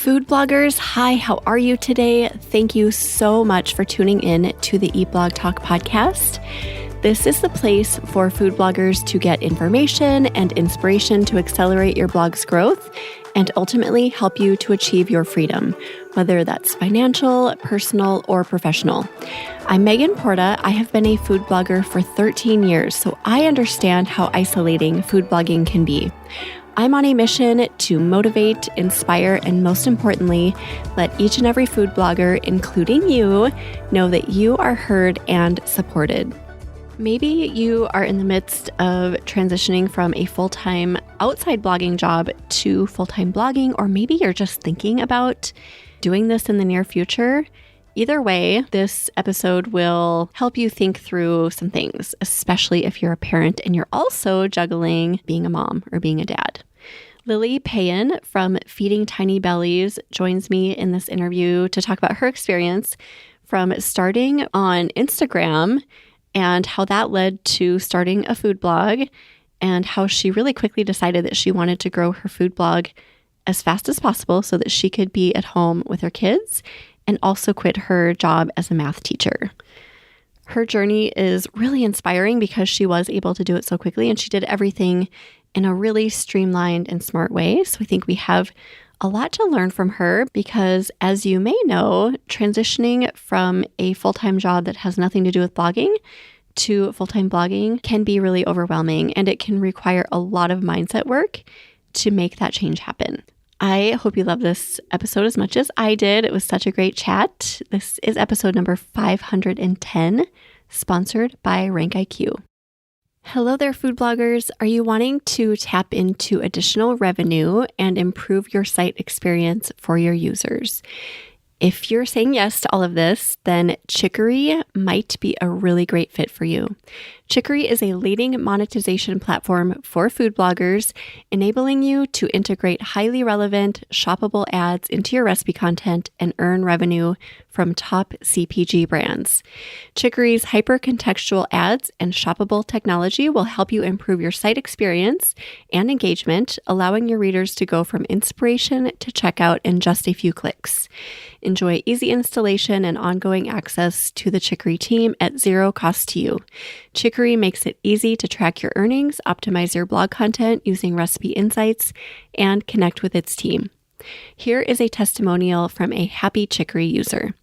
Food bloggers, hi, how are you today? Thank you so much for tuning in to the Eat Blog Talk podcast. This is the place for food bloggers to get information and inspiration to accelerate your blog's growth and ultimately help you to achieve your freedom, whether that's financial, personal, or professional. I'm Megan Porta. I have been a food blogger for 13 years, so I understand how isolating food blogging can be. I'm on a mission to motivate, inspire, and most importantly, let each and every food blogger, including you, know that you are heard and supported. Maybe you are in the midst of transitioning from a full-time outside blogging job to full-time blogging, or maybe you're just thinking about doing this in the near future. Either way, this episode will help you think through some things, especially if you're a parent and you're also juggling being a mom or being a dad. Lily Payen from Feeding Tiny Bellies joins me in this interview to talk about her experience from starting on Instagram and how that led to starting a food blog and how she really quickly decided that she wanted to grow her food blog as fast as possible so that she could be at home with her kids and also quit her job as a math teacher. Her journey is really inspiring because she was able to do it so quickly and she did everything in a really streamlined and smart way. So I think we have a lot to learn from her because, as you may know, transitioning from a full-time job that has nothing to do with blogging to full-time blogging can be really overwhelming and it can require a lot of mindset work to make that change happen. I hope you love this episode as much as I did. It was such a great chat. This is episode number 510, sponsored by RankIQ. Hello there, food bloggers. Are you wanting to tap into additional revenue and improve your site experience for your users? If you're saying yes to all of this, then Chicory might be a really great fit for you. Chicory is a leading monetization platform for food bloggers, enabling you to integrate highly relevant, shoppable ads into your recipe content and earn revenue from top CPG brands. Chicory's hyper-contextual ads and shoppable technology will help you improve your site experience and engagement, allowing your readers to go from inspiration to checkout in just a few clicks. Enjoy easy installation and ongoing access to the Chicory team at zero cost to you. Chicory makes it easy to track your earnings, optimize your blog content using recipe insights, and connect with its team. Here is a testimonial from a happy Chicory user.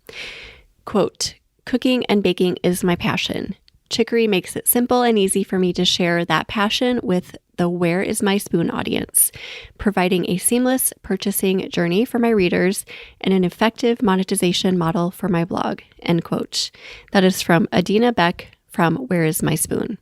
Quote, "Cooking and baking is my passion. Chicory makes it simple and easy for me to share that passion with the Where is My Spoon audience, providing a seamless purchasing journey for my readers and an effective monetization model for my blog." End quote. That is from Adina Beck from Where is My Spoon.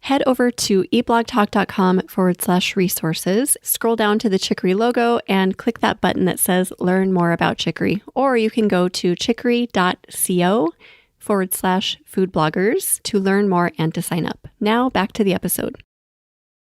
Head over to eatblogtalk.com/resources, scroll down to the Chicory logo and click that button that says Learn More About Chicory. Or you can go to chicory.co/food bloggers to learn more and to sign up. Now back to the episode.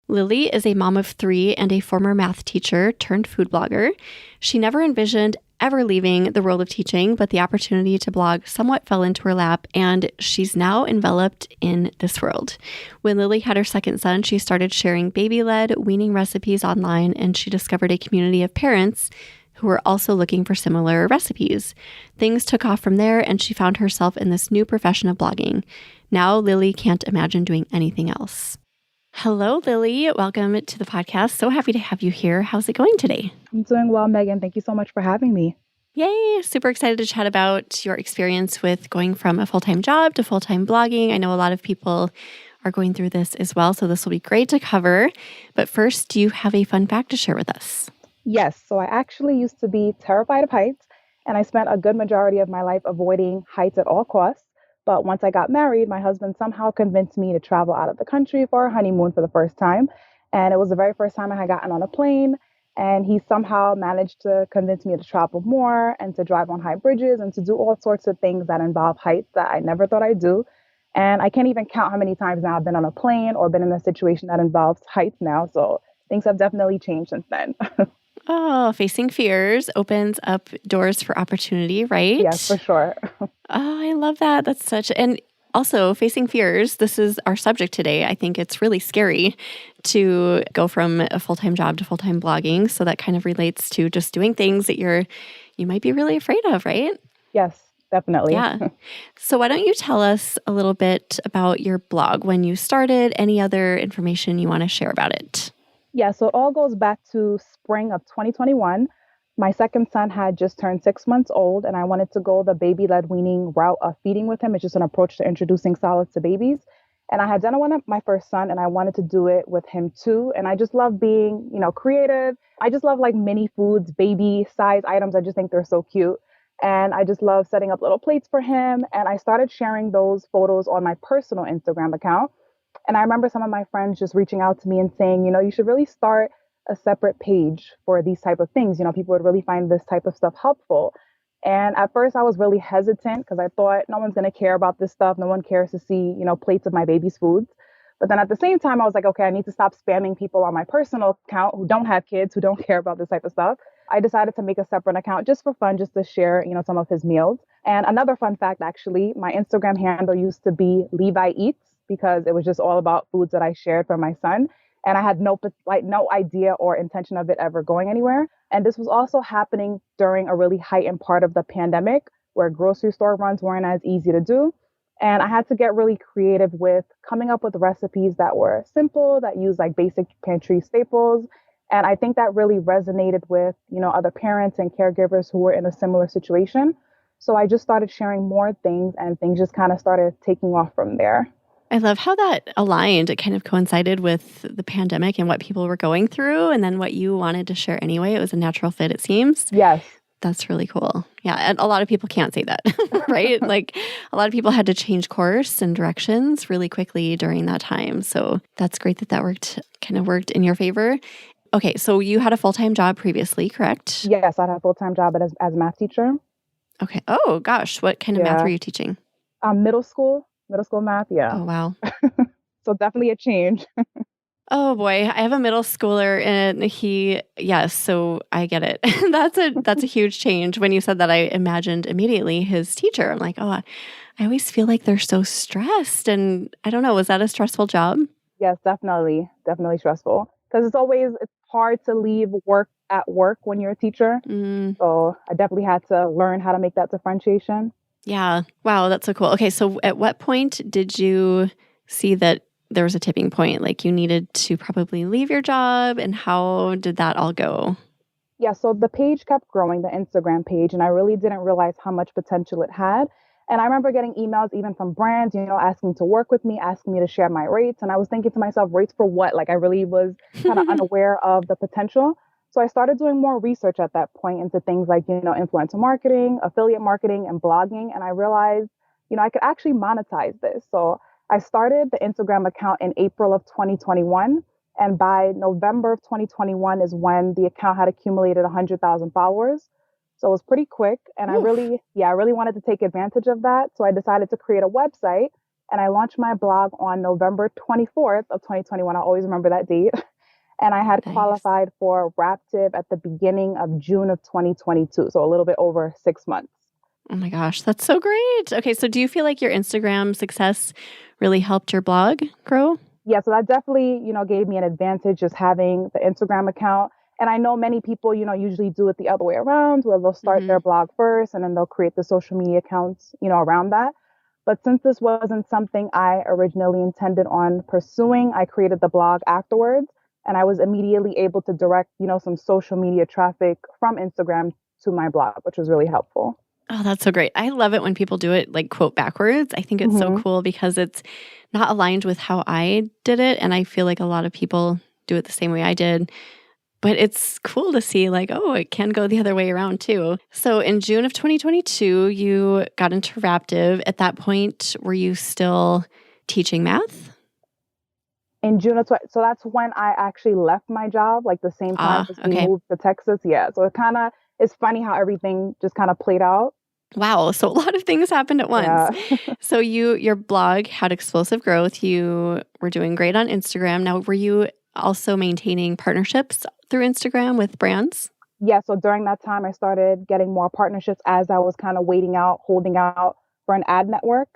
Lily is a mom of 3 and a former math teacher turned food blogger. She never envisioned ever leaving the world of teaching, but the opportunity to blog somewhat fell into her lap, and she's now enveloped in this world. When Lily had her second son, she started sharing baby-led weaning recipes online, and she discovered a community of parents who were also looking for similar recipes. Things took off from there, and she found herself in this new profession of blogging. Now, Lily can't imagine doing anything else. Hello, Lily. Welcome to the podcast. So happy to have you here. How's it going today? I'm doing well, Megan. Thank you so much for having me. Yay. Super excited to chat about your experience with going from a full-time job to full-time blogging. I know a lot of people are going through this as well, so this will be great to cover. But first, do you have a fun fact to share with us? Yes. So I actually used to be terrified of heights, and I spent a good majority of my life avoiding heights at all costs. But once I got married, my husband somehow convinced me to travel out of the country for our honeymoon for the first time. And it was the very first time I had gotten on a plane. And he somehow managed to convince me to travel more and to drive on high bridges and to do all sorts of things that involve heights that I never thought I'd do. And I can't even count how many times now I've been on a plane or been in a situation that involves heights now. So things have definitely changed since then. Oh, facing fears opens up doors for opportunity, right? Yes, for sure. Oh, I love that. That's such, and Also, facing fears, this is our subject today. I think it's really scary to go from a full-time job to full-time blogging. So that kind of relates to just doing things that you might be really afraid of, right? Yes, definitely. Yeah. So why don't you tell us a little bit about your blog, when you started, any other information you want to share about it? Yeah, so it all goes back to spring of 2021. My second son had just turned 6 months old, and I wanted to go the baby led weaning route of feeding with him. It's just an approach to introducing solids to babies. And I had done it with my first son, and I wanted to do it with him too. And I just love being, creative. I just love like mini foods, baby size items. I just think they're so cute. And I just love setting up little plates for him. And I started sharing those photos on my personal Instagram account. And I remember some of my friends just reaching out to me and saying, you should really start a separate page for these type of things. People would really find this type of stuff helpful. And at first I was really hesitant because I thought no one's going to care about this stuff. No one cares to see, plates of my baby's foods. But then at the same time, I was like, okay, I need to stop spamming people on my personal account who don't have kids, who don't care about this type of stuff. I decided to make a separate account just for fun, just to share, some of his meals. And another fun fact, actually, my Instagram handle used to be Levi Eats because it was just all about foods that I shared for my son. And I had no idea or intention of it ever going anywhere. And this was also happening during a really heightened part of the pandemic where grocery store runs weren't as easy to do. And I had to get really creative with coming up with recipes that were simple, that use like basic pantry staples. And I think that really resonated with, other parents and caregivers who were in a similar situation. So I just started sharing more things and things just kind of started taking off from there. I love how that aligned. It kind of coincided with the pandemic and what people were going through, and then what you wanted to share anyway. It was a natural fit, it seems. Yes. That's really cool. Yeah. And a lot of people can't say that, right? Like a lot of people had to change course and directions really quickly during that time. So that's great that worked in your favor. Okay. So you had a full-time job previously, correct? Yes, I had a full-time job as a math teacher. Okay. Oh gosh. What kind of math were you teaching? Middle school math. Yeah. Oh, wow. So definitely a change. Oh boy, I have a middle schooler and so I get it. That's a huge change. When you said that, I imagined immediately his teacher. I'm like, oh, I always feel like they're so stressed. And I don't know, was that a stressful job? Yes, definitely. Definitely stressful. Because it's hard to leave work at work when you're a teacher. So I definitely had to learn how to make that differentiation. Yeah. Wow, that's so cool. Okay, so at what point did you see that there was a tipping point, like you needed to probably leave your job, and how did that all go? Yeah, so the page kept growing, the Instagram page, and I really didn't realize how much potential it had. And I remember getting emails even from brands, asking to work with me, asking me to share my rates. And I was thinking to myself, rates for what? Like I really was kind of unaware of the potential. So I started doing more research at that point into things like, influencer marketing, affiliate marketing, and blogging. And I realized, I could actually monetize this. So I started the Instagram account in April of 2021. And by November of 2021 is when the account had accumulated 100,000 followers. So it was pretty quick. And Oof. I really wanted to take advantage of that. So I decided to create a website and I launched my blog on November 24th of 2021. I always remember that date. And I had qualified for Raptive at the beginning of June of 2022. So a little bit over 6 months. Oh my gosh, that's so great. Okay, so do you feel like your Instagram success really helped your blog grow? Yeah, so that definitely, gave me an advantage just having the Instagram account. And I know many people, usually do it the other way around, where they'll start their blog first and then they'll create the social media accounts, around that. But since this wasn't something I originally intended on pursuing, I created the blog afterwards. And I was immediately able to direct, some social media traffic from Instagram to my blog, which was really helpful. Oh, that's so great. I love it when people do it like quote backwards. I think it's so cool because it's not aligned with how I did it. And I feel like a lot of people do it the same way I did. But it's cool to see like, oh, it can go the other way around too. So in June of 2022, you got into Raptive. At that point, were you still teaching math? In June of so that's when I actually left my job, like the same time as we moved to Texas. Yeah. So it's funny how everything just kind of played out. Wow. So a lot of things happened at once. Yeah. So your blog had explosive growth. You were doing great on Instagram. Now, were you also maintaining partnerships through Instagram with brands? Yeah. So during that time, I started getting more partnerships as I was kind of holding out for an ad network.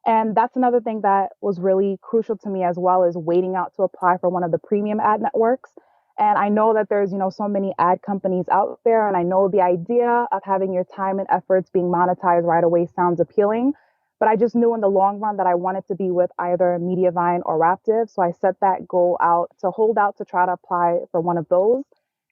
And that's another thing that was really crucial to me as well, is waiting out to apply for one of the premium ad networks. And I know that there's, so many ad companies out there, and I know the idea of having your time and efforts being monetized right away sounds appealing. But I just knew in the long run that I wanted to be with either Mediavine or Raptive. So I set that goal out to hold out to try to apply for one of those.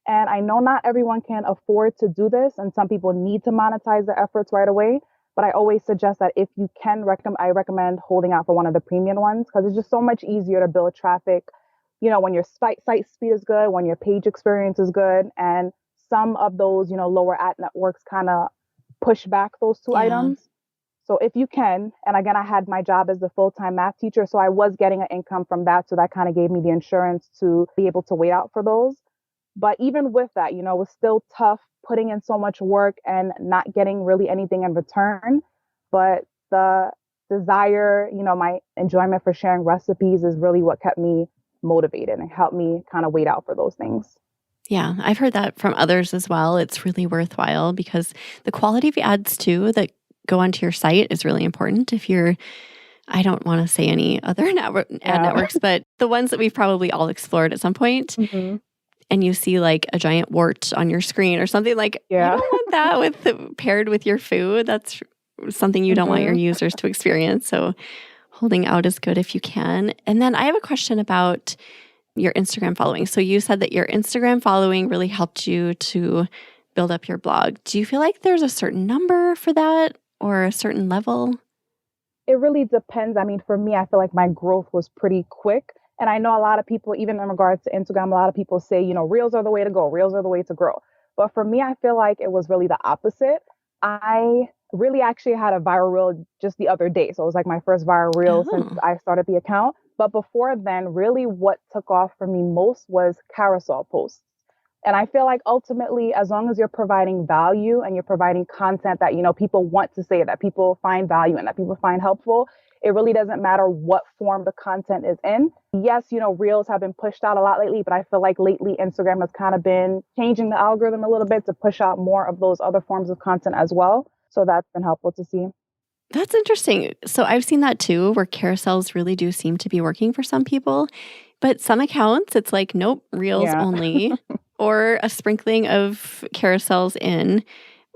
And I know not everyone can afford to do this, and some people need to monetize their efforts right away. But I always suggest that if you can I recommend holding out for one of the premium ones, because it's just so much easier to build traffic, when your site speed is good, when your page experience is good. And some of those, lower ad networks kind of push back those two Yeah. items. So if you can, and again, I had my job as the full-time math teacher, so I was getting an income from that. So that kind of gave me the insurance to be able to wait out for those. But even with that, it was still tough putting in so much work and not getting really anything in return. But the desire, my enjoyment for sharing recipes is really what kept me motivated and helped me kind of wait out for those things. Yeah, I've heard that from others as well. It's really worthwhile because the quality of ads too that go onto your site is really important. If you're, I don't want to say any other ad Yeah. networks, but the ones that we've probably all explored at some point, Hmm. and you see like a giant wart on your screen or something like, you Yeah. don't want that paired with your food. That's something you don't want your Hmm. users to experience. So holding out is good if you can. And then I have a question about your Instagram following. So you said that your Instagram following really helped you to build up your blog. Do you feel like there's a certain number for that or a certain level? It really depends. I mean, for me, I feel like my growth was pretty quick. And I know a lot of people, even in regards to Instagram, a lot of people say, reels are the way to go, reels are the way to grow. But for me, I feel like it was really the opposite. I really actually had a viral reel just the other day. So it was like my first viral reel since Oh, I started the account. But before then, really what took off for me most was carousel posts. And I feel like ultimately, as long as you're providing value and you're providing content that, people want to say, that people find value in, that people find helpful, it really doesn't matter what form the content is in. Yes, reels have been pushed out a lot lately, but I feel like lately Instagram has kind of been changing the algorithm a little bit to push out more of those other forms of content as well. So that's been helpful to see. that's interesting. So I've seen that too, where carousels really do seem to be working for some people. But some accounts, it's like, nope, reels Yeah. only, or a sprinkling of carousels in.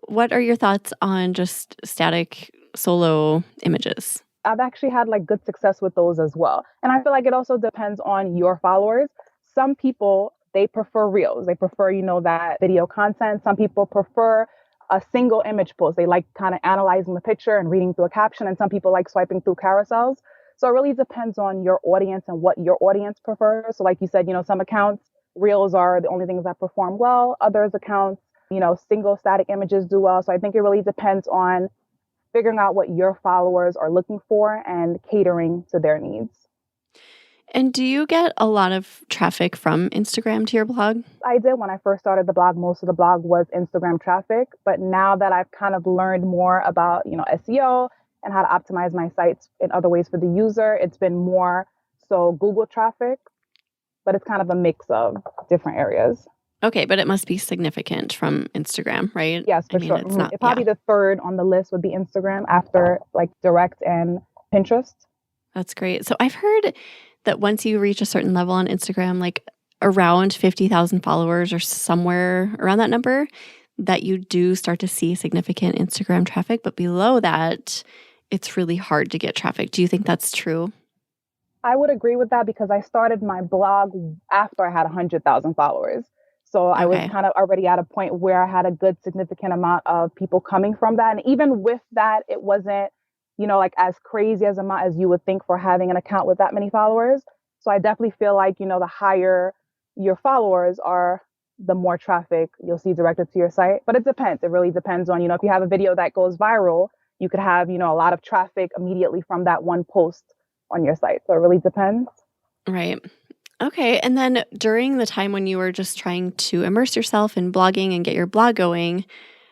What are your thoughts on just static solo images? I've actually had like good success with those as well. And I feel like it also depends on your followers. Some people, they prefer reels. They prefer, that video content. Some people prefer a single image post. They like kind of analyzing the picture and reading through a caption. And some people like swiping through carousels. So it really depends on your audience and what your audience prefers. So like you said, some accounts, reels are the only things that perform well. Others accounts, single static images do well. So I think it really depends on figuring out what your followers are looking for and catering to their needs. And do you get a lot of traffic from Instagram to your blog? I did when I first started the blog. Most of the blog was Instagram traffic, but now that I've kind of learned more about, SEO and how to optimize my sites in other ways for the user, it's been more so Google traffic, but it's kind of a mix of different areas. Okay, but it must be significant from Instagram, right? Yes, I for mean, sure. it's not, It yeah, probably the third on the list would be Instagram after like direct and Pinterest. that's great. So I've heard that once you reach a certain level on Instagram, like around 50,000 followers or somewhere around that number, that you do start to see significant Instagram traffic. But below that, it's really hard to get traffic. Do you think that's true? I would agree with that because I started my blog after I had 100,000 followers. So I was Okay. kind of already at a point where I had a good significant amount of people coming from that. And even with that, it wasn't, like as crazy as amount as you would think for having an account with that many followers. So I definitely feel like, the higher your followers are, the more traffic you'll see directed to your site. But it depends. It really depends on, if you have a video that goes viral, you could have, a lot of traffic immediately from that one post on your site. So it really depends. Right. Okay. And then during the time when you were just trying to immerse yourself in blogging and get your blog going,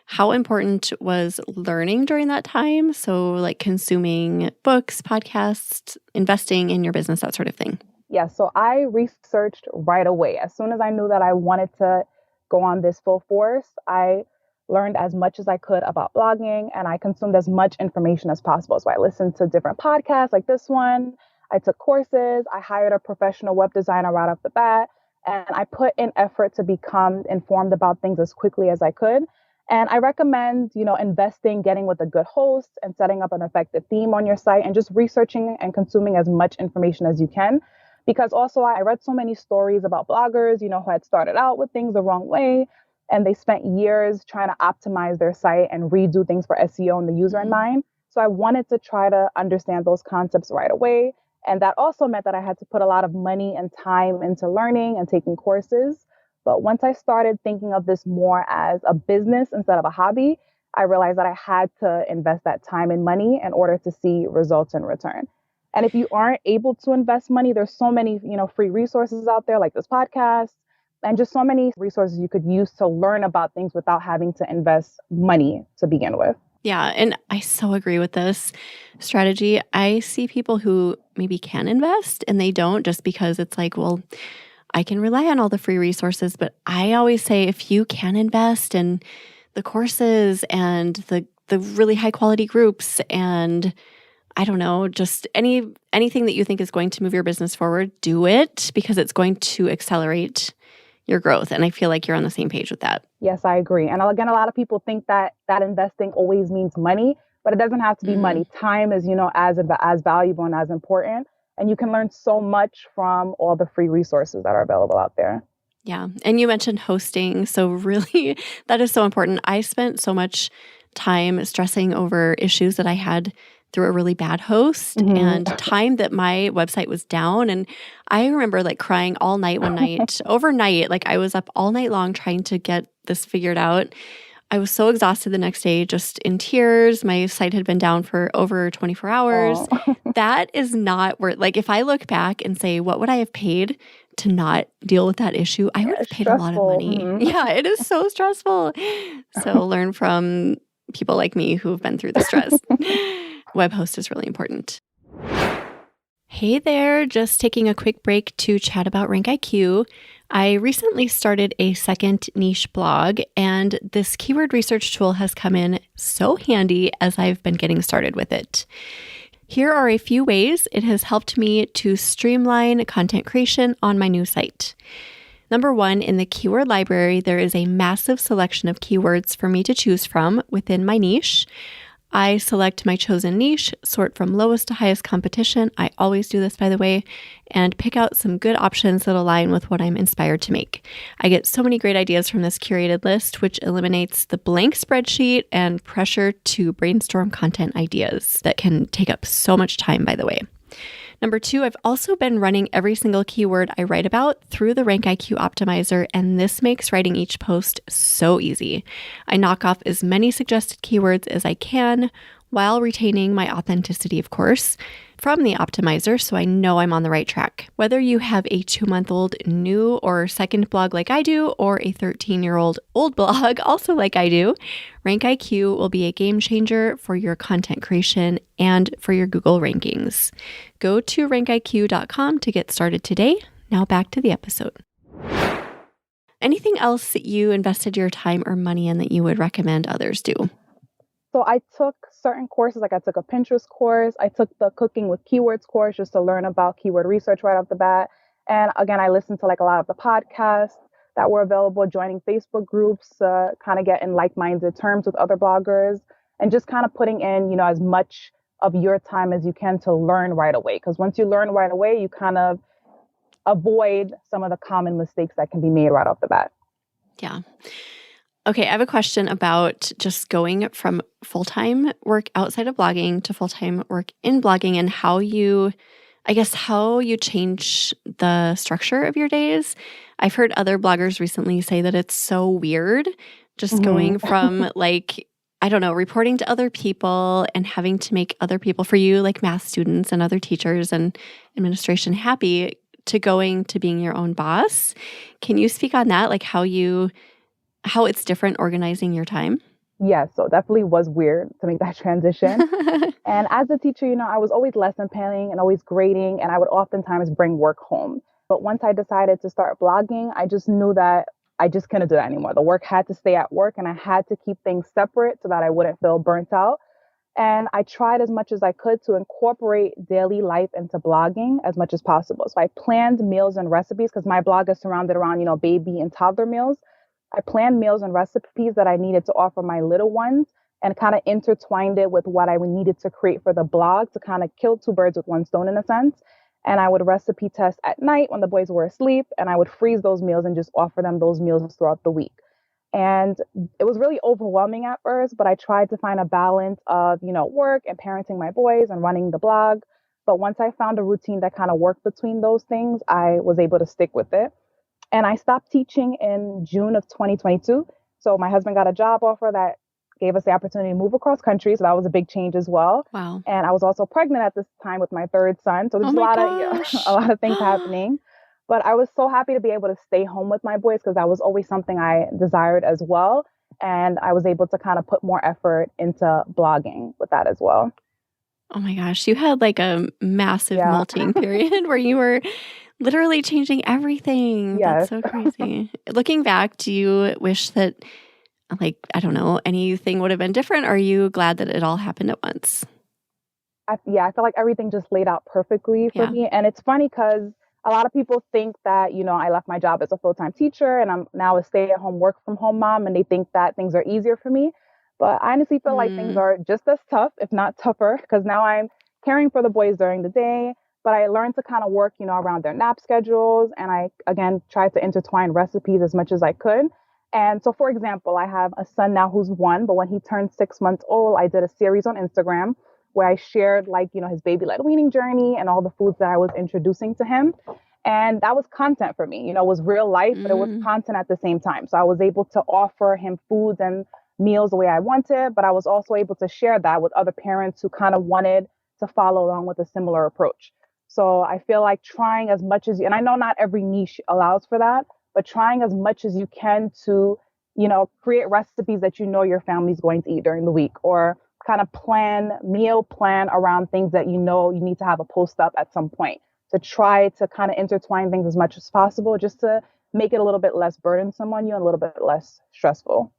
how important was learning during that time? So, like consuming books, podcasts, investing in your business, that sort of thing. Yeah, so I researched right away. As soon as I knew that I wanted to go on this full force, I learned as much as I could about blogging, and I consumed as much information as possible. So I listened to different podcasts like this one. I took courses. I hired a professional web designer right off the bat. And I put in effort to become informed about things as quickly as I could. And I recommend, investing, getting with a good host and setting up an effective theme on your site and just researching and consuming as much information as you can. Because also I read so many stories about bloggers, who had started out with things the wrong way and they spent years trying to optimize their site and redo things for SEO and the user in mind. So I wanted to try to understand those concepts right away. And that also meant that I had to put a lot of money and time into learning and taking courses. But once I started thinking of this more as a business instead of a hobby, I realized that I had to invest that time and money in order to see results in return. And if you aren't able to invest money, there's so many, free resources out there like this podcast and just so many resources you could use to learn about things without having to invest money to begin with. Yeah, and I so agree with this strategy. I see people who maybe can invest and they don't just because it's like, well, I can rely on all the free resources, but I always say if you can invest in the courses and the really high quality groups and I don't know, just anything that you think is going to move your business forward, do it because it's going to accelerate your growth. And I feel like you're on the same page with that. Yes, I agree. And again, a lot of people think that investing always means money, but it doesn't have to be money. Time is, as valuable and as important. And you can learn so much from all the free resources that are available out there. Yeah. And you mentioned hosting. So really, that is so important. I spent so much time stressing over issues that I had through a really bad host and time that my website was down. And I remember like crying all night one night, overnight, like I was up all night long trying to get this figured out. I was so exhausted the next day, just in tears. My site had been down for over 24 hours. That is not worth, like if I look back and say, what would I have paid to not deal with that issue? I would have paid a lot of money. Yeah, it is so stressful. So learn from people like me who have been through the stress. Web host is really important. Hey there, just taking a quick break to chat about RankIQ. I recently started a second niche blog, and this keyword research tool has come in so handy as I've been getting started with it. Here are a few ways it has helped me to streamline content creation on my new site. Number one, in the keyword library, there is a massive selection of keywords for me to choose from within my niche. I select my chosen niche, sort from lowest to highest competition. I always do this, by the way, and pick out some good options that align with what I'm inspired to make. I get so many great ideas from this curated list, which eliminates the blank spreadsheet and pressure to brainstorm content ideas that can take up so much time, by the way. Number two, I've also been running every single keyword I write about through the RankIQ optimizer, and this makes writing each post so easy. I knock off as many suggested keywords as I can while retaining my authenticity, of course, from the optimizer, so I know I'm on the right track. Whether you have a 2-month-old new or second blog like I do, or a 13-year-old old blog also like I do, RankIQ will be a game changer for your content creation and for your Google rankings. Go to rankiq.com to get started today. Now back to the episode. Anything else that you invested your time or money in that you would recommend others do? So I took certain courses, like I took a Pinterest course. I took the Cooking with Keywords course just to learn about keyword research right off the bat. And again, I listened to like a lot of the podcasts that were available, joining Facebook groups, kind of get in like-minded terms with other bloggers, and just kind of putting in, as much of your time as you can to learn right away. Because once you learn right away, you kind of avoid some of the common mistakes that can be made right off the bat. Yeah. Okay, I have a question about just going from full-time work outside of blogging to full-time work in blogging and how you change the structure of your days. I've heard other bloggers recently say that it's so weird just going from reporting to other people and having to make other people for you, like math students and other teachers and administration happy, to going to being your own boss. Can you speak on that? Like how it's different organizing your time? Yes, so it definitely was weird to make that transition. And as a teacher, I was always lesson planning and always grading, and I would oftentimes bring work home. But once I decided to start blogging, I just knew that I just couldn't do that anymore. The work had to stay at work and I had to keep things separate so that I wouldn't feel burnt out. And I tried as much as I could to incorporate daily life into blogging as much as possible. So I planned meals and recipes because my blog is surrounded around, baby and toddler meals. I planned meals and recipes that I needed to offer my little ones and kind of intertwined it with what I needed to create for the blog to kind of kill two birds with one stone in a sense. And I would recipe test at night when the boys were asleep, and I would freeze those meals and just offer them those meals throughout the week. And it was really overwhelming at first, but I tried to find a balance of, work and parenting my boys and running the blog. But once I found a routine that kind of worked between those things, I was able to stick with it. And I stopped teaching in June of 2022. So my husband got a job offer that gave us the opportunity to move across country. So that was a big change as well. Wow. And I was also pregnant at this time with my third son. So there's Oh a lot gosh. of a lot of things happening. But I was so happy to be able to stay home with my boys because that was always something I desired as well. And I was able to kind of put more effort into blogging with that as well. Oh my gosh. You had like a massive Yeah. molting period where you were literally changing everything. Yes. That's so crazy. Looking back, do you wish that, like, I don't know, anything would have been different? Or are you glad that it all happened at once? I feel like everything just laid out perfectly for me. And it's funny because a lot of people think that, I left my job as a full-time teacher and I'm now a stay-at-home work from home mom, and they think that things are easier for me. But I honestly feel like things are just as tough, if not tougher, because now I'm caring for the boys during the day, but I learned to kind of work, around their nap schedules. And I, again, tried to intertwine recipes as much as I could. And so, for example, I have a son now who's 1, but when he turned 6 months old, I did a series on Instagram where I shared his baby-led weaning journey and all the foods that I was introducing to him. And that was content for me, it was real life, but it was content at the same time. So I was able to offer him foods and meals the way I wanted, but I was also able to share that with other parents who kind of wanted to follow along with a similar approach. So I feel like trying as much as and I know not every niche allows for that, but trying as much as you can to, create recipes that your family's going to eat during the week, or kind of meal plan around things that you need to have a post up at some point, to try to kind of intertwine things as much as possible just to make it a little bit less burdensome on you and a little bit less stressful.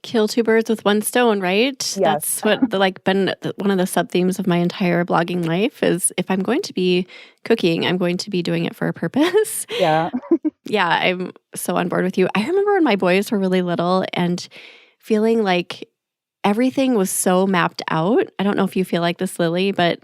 Kill two birds with one stone, right? Yes. That's what been one of the sub themes of my entire blogging life is if I'm going to be cooking, I'm going to be doing it for a purpose. Yeah. Yeah, I'm so on board with you. I remember when my boys were really little and feeling like everything was so mapped out. I don't know if you feel like this, Lily, but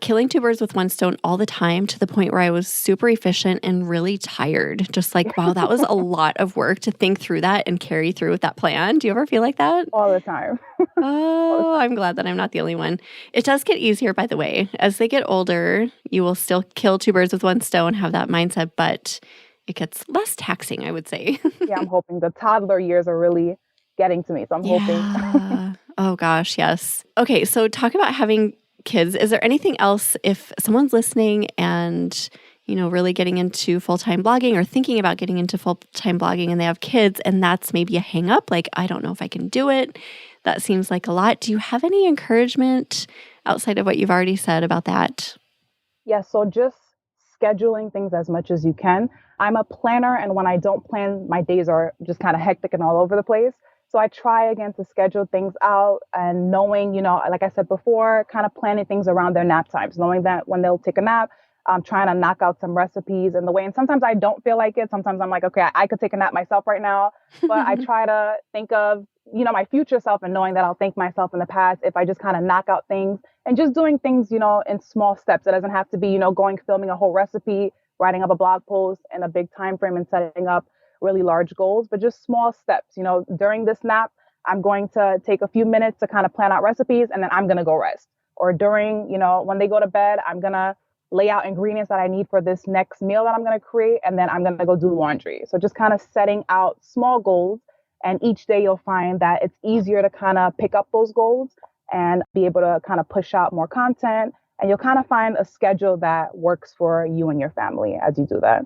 killing two birds with one stone all the time to the point where I was super efficient and really tired. Just like, wow, that was a lot of work to think through that and carry through with that plan. Do you ever feel like that? All the time. Oh, I'm glad that I'm not the only one. It does get easier, by the way. As they get older, you will still kill two birds with one stone, have that mindset, but it gets less taxing, I would say. Yeah, I'm hoping the toddler years are really getting to me. So I'm hoping. Oh gosh, yes. Okay, so talk about having kids. Is there anything else if someone's listening and, really getting into full-time blogging or thinking about getting into full-time blogging and they have kids and that's maybe a hang up, like, I don't know if I can do it. That seems like a lot. Do you have any encouragement outside of what you've already said about that? Yeah, so just scheduling things as much as you can. I'm a planner, and when I don't plan, my days are just kind of hectic and all over the place. So I try again to schedule things out and knowing, like I said before, kind of planning things around their nap times, knowing that when they'll take a nap, I'm trying to knock out some recipes in the way. And sometimes I don't feel like it. Sometimes I'm like, okay, I could take a nap myself right now. But I try to think of, my future self and knowing that I'll thank myself in the past if I just kind of knock out things and just doing things, in small steps. It doesn't have to be, filming a whole recipe, writing up a blog post in a big time frame and setting up really large goals, but just small steps. During this nap, I'm going to take a few minutes to kind of plan out recipes and then I'm going to go rest. Or during, when they go to bed, I'm going to lay out ingredients that I need for this next meal that I'm going to create. And then I'm going to go do laundry. So just kind of setting out small goals. And each day you'll find that it's easier to kind of pick up those goals and be able to kind of push out more content. And you'll kind of find a schedule that works for you and your family as you do that.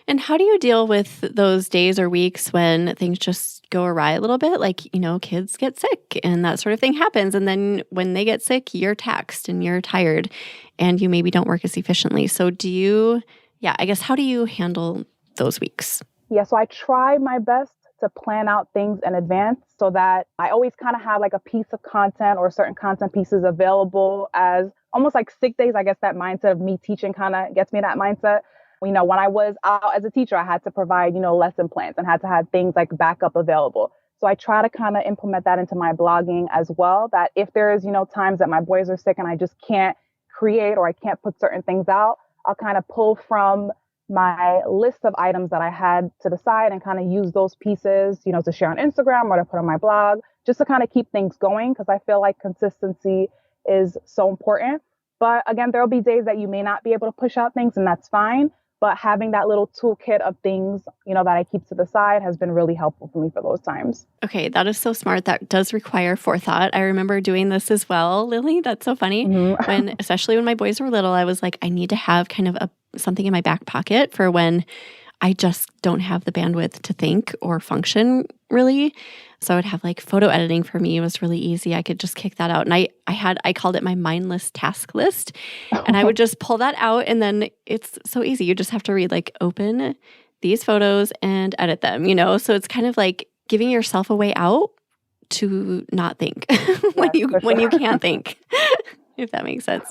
And how do you deal with those days or weeks when things just go awry a little bit? Like, kids get sick and that sort of thing happens. And then when they get sick, you're taxed and you're tired and you maybe don't work as efficiently. So how do you handle those weeks? Yeah, so I try my best to plan out things in advance so that I always kind of have like a piece of content or certain content pieces available as almost like sick days. I guess that mindset of me teaching kind of gets me that mindset. When I was out as a teacher, I had to provide, lesson plans and had to have things like backup available. So I try to kind of implement that into my blogging as well, that if there's, times that my boys are sick and I just can't create or I can't put certain things out, I'll kind of pull from my list of items that I had to the side and kind of use those pieces, to share on Instagram or to put on my blog, just to kind of keep things going because I feel like consistency is so important. But again, there'll be days that you may not be able to push out things, and that's fine. But having that little toolkit of things, that I keep to the side has been really helpful for me for those times. Okay, that is so smart. That does require forethought. I remember doing this as well, Lily. That's so funny. Especially when my boys were little, I was like, I need to have kind of something in my back pocket for when I just don't have the bandwidth to think or function really. So I would have like photo editing for me. It was really easy. I could just kick that out. And I called it my mindless task list. And I would just pull that out. And then it's so easy. You just have to read like open these photos and edit them, So it's kind of like giving yourself a way out to not think when you can't think, if that makes sense.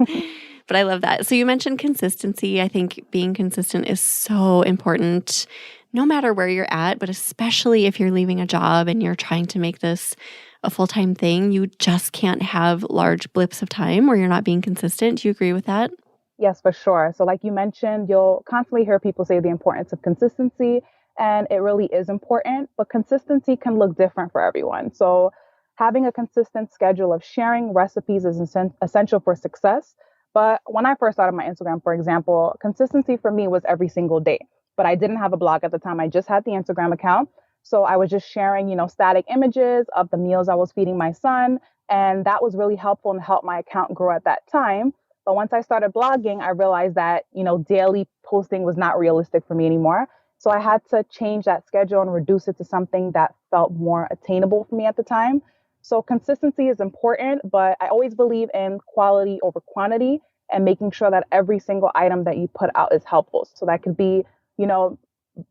But I love that. So you mentioned consistency. I think being consistent is so important no matter where you're at, but especially if you're leaving a job and you're trying to make this a full-time thing, you just can't have large blips of time where you're not being consistent. Do you agree with that? Yes, for sure. So like you mentioned, you'll constantly hear people say the importance of consistency, and it really is important, but consistency can look different for everyone. So having a consistent schedule of sharing recipes is essential for success. But when I first started my Instagram, for example, consistency for me was every single day. But I didn't have a blog at the time. I just had the Instagram account. So I was just sharing, static images of the meals I was feeding my son. And that was really helpful and helped my account grow at that time. But once I started blogging, I realized that, daily posting was not realistic for me anymore. So I had to change that schedule and reduce it to something that felt more attainable for me at the time. So consistency is important, but I always believe in quality over quantity and making sure that every single item that you put out is helpful. So that could be,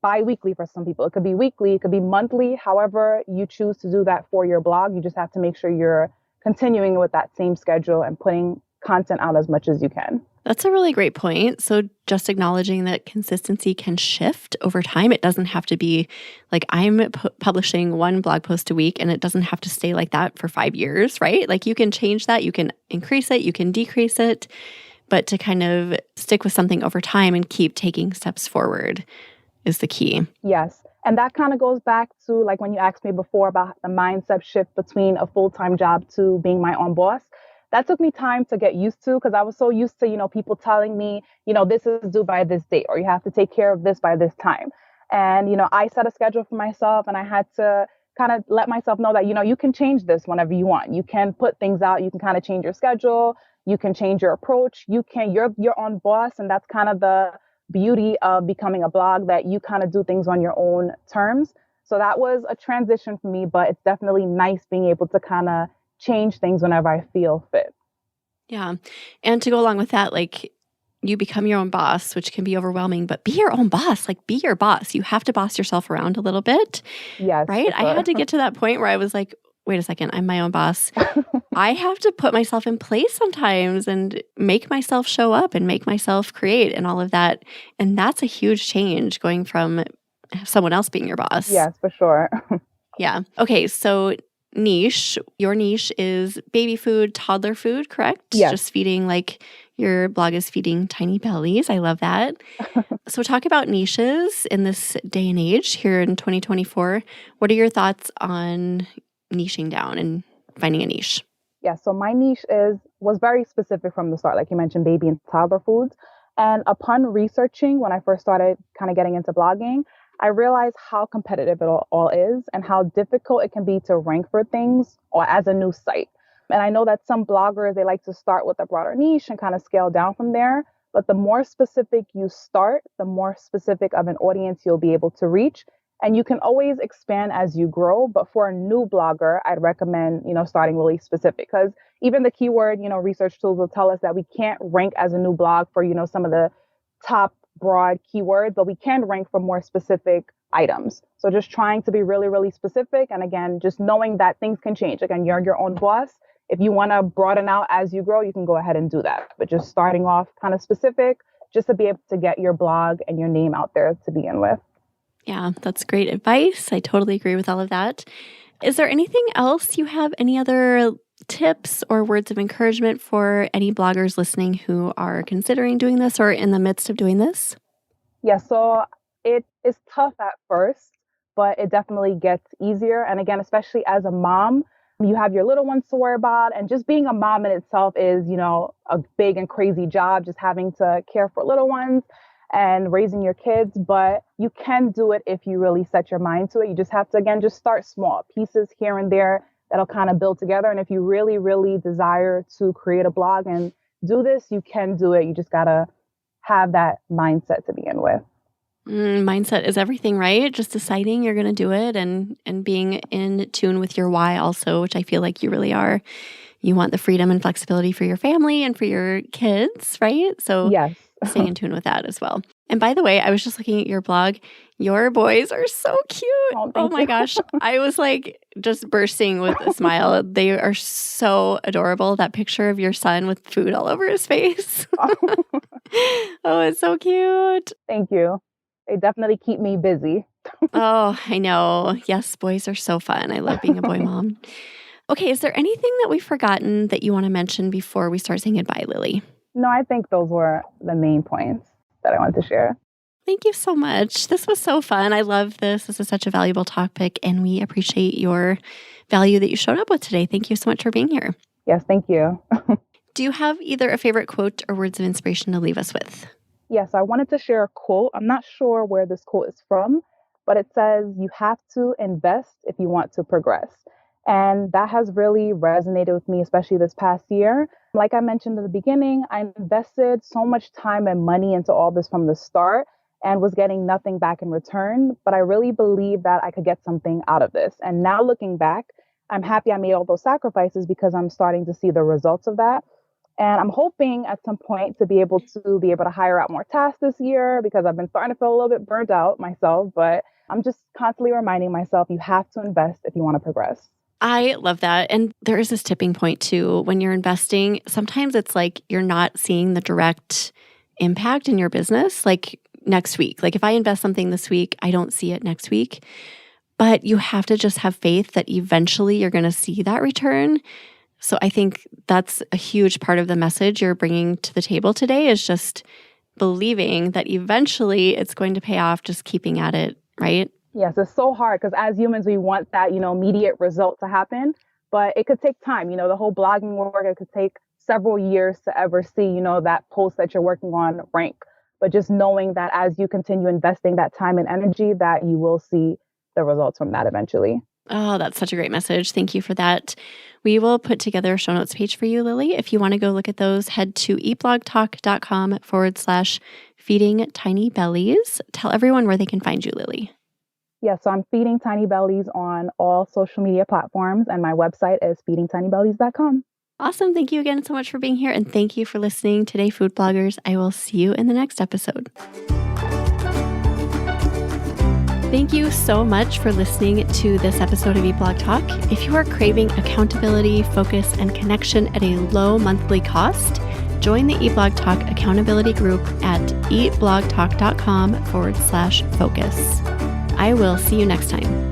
bi-weekly for some people. It could be weekly, it could be monthly. However you choose to do that for your blog, you just have to make sure you're continuing with that same schedule and putting content out as much as you can. That's a really great point. So just acknowledging that consistency can shift over time. It doesn't have to be like I'm publishing one blog post a week and it doesn't have to stay like that for 5 years, right? Like you can change that, you can increase it, you can decrease it, but to kind of stick with something over time and keep taking steps forward is the key. Yes. And that kind of goes back to like when you asked me before about the mindset shift between a full-time job to being my own boss. That took me time to get used to because I was so used to, people telling me, this is due by this date or you have to take care of this by this time. And, I set a schedule for myself and I had to kind of let myself know that, you can change this whenever you want. You can put things out. You can kind of change your schedule. You can change your approach. You're your own boss. And that's kind of the beauty of becoming a blog, that you kind of do things on your own terms. So that was a transition for me, but it's definitely nice being able to kind of change things whenever I feel fit. Yeah. And to go along with that, like you become your own boss, which can be overwhelming, but be your own boss, like be your boss. You have to boss yourself around a little bit. Yes. Right. I had to get to that point where I was like, wait a second, I'm my own boss. I have to put myself in place sometimes and make myself show up and make myself create and all of that. And that's a huge change going from someone else being your boss. Yes, for sure. Yeah. Okay. So your niche is baby food, toddler food, correct? Yes. Just feeding, like your blog is feeding tiny bellies. I love that. So talk about niches in this day and age here in 2024. What are your thoughts on niching down and finding a niche? Yeah, so my niche was very specific from the start, like you mentioned, baby and toddler foods. And upon researching, when I first started kind of getting into blogging, I realized how competitive it all is and how difficult it can be to rank for things or as a new site. And I know that some bloggers, they like to start with a broader niche and kind of scale down from there. But the more specific you start, the more specific of an audience you'll be able to reach. And you can always expand as you grow. But for a new blogger, I'd recommend, starting really specific because even the keyword, research tools will tell us that we can't rank as a new blog for, some of the top broad keywords, but we can rank for more specific items. So just trying to be really, really specific. And again, just knowing that things can change. Again, you're your own boss. If you want to broaden out as you grow, you can go ahead and do that. But just starting off kind of specific, just to be able to get your blog and your name out there to begin with. Yeah, that's great advice. I totally agree with all of that. Is there anything else you have? Any other tips or words of encouragement for any bloggers listening who are considering doing this or in the midst of doing this? Yeah, so it is tough at first, but it definitely gets easier. And again, especially as a mom, you have your little ones to worry about. And just being a mom in itself is, a big and crazy job, just having to care for little ones and raising your kids. But you can do it if you really set your mind to it. You just have to, again, just start small pieces here and there that'll kind of build together. And if you really, really desire to create a blog and do this, you can do it. You just got to have that mindset to begin with. Mindset is everything, right? Just deciding you're going to do it and being in tune with your why also, which I feel like you really are. You want the freedom and flexibility for your family and for your kids, right? So yes. Staying in tune with that as well. And by the way, I was just looking at your blog. Your boys are so cute. Oh my gosh. I was like just bursting with a smile. They are so adorable. That picture of your son with food all over his face. Oh, it's so cute. Thank you. They definitely keep me busy. Oh, I know. Yes, boys are so fun. I love being a boy mom. Okay, is there anything that we've forgotten that you want to mention before we start saying goodbye, Lily? No, I think those were the main points that I wanted to share. Thank you so much. This was so fun. I love this. This is such a valuable topic, and we appreciate your value that you showed up with today. Thank you so much for being here. Yes, thank you. Do you have either a favorite quote or words of inspiration to leave us with? Yes, I wanted to share a quote. I'm not sure where this quote is from, but it says, "You have to invest if you want to progress." And that has really resonated with me, especially this past year. Like I mentioned in the beginning, I invested so much time and money into all this from the start and was getting nothing back in return. But I really believe that I could get something out of this. And now looking back, I'm happy I made all those sacrifices because I'm starting to see the results of that. And I'm hoping at some point to be able to hire out more tasks this year because I've been starting to feel a little bit burnt out myself. But I'm just constantly reminding myself, you have to invest if you want to progress. I love that. And there is this tipping point too. When you're investing, sometimes it's like you're not seeing the direct impact in your business like next week. Like if I invest something this week, I don't see it next week. But you have to just have faith that eventually you're going to see that return. So I think that's a huge part of the message you're bringing to the table today is just believing that eventually it's going to pay off, just keeping at it, right? Yes, it's so hard because as humans, we want that, immediate result to happen, but it could take time. The whole blogging work, it could take several years to ever see, that post that you're working on rank. But just knowing that as you continue investing that time and energy, that you will see the results from that eventually. Oh, that's such a great message. Thank you for that. We will put together a show notes page for you, Lily. If you want to go look at those, head to eatblogtalk.com/feeding tiny bellies. Tell everyone where they can find you, Lily. Yeah, so I'm Feeding Tiny Bellies on all social media platforms, and my website is feedingtinybellies.com. Awesome. Thank you again so much for being here, and thank you for listening today, food bloggers. I will see you in the next episode. Thank you so much for listening to this episode of Eat Blog Talk. If you are craving accountability, focus, and connection at a low monthly cost, join the Eat Blog Talk accountability group at eatblogtalk.com/focus. I will see you next time.